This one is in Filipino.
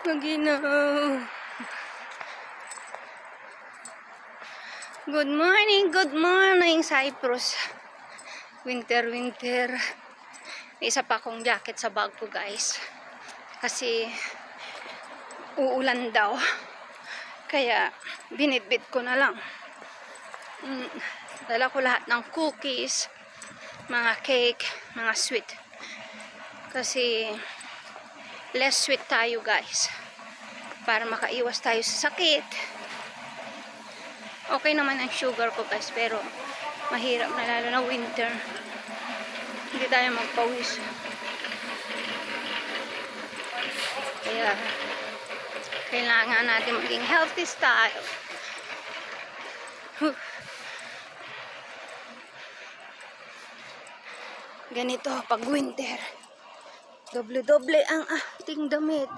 Maginaw. Good morning, Cyprus. Winter. May isa pa akong jacket sa bag ko, guys. Kasi uulan daw. Kaya binitbit ko na lang. Dala ko lahat ng cookies, mga cake, mga sweet. Kasi less sweet tayo, guys. Para makaiwas tayo sa sakit. Okay naman ang sugar ko, guys, pero mahirap na, lalo na winter. Hindi tayo magpawis. Kaya kailangan natin maging healthy style. Ganito pag winter. Doble-doble ang ating damit.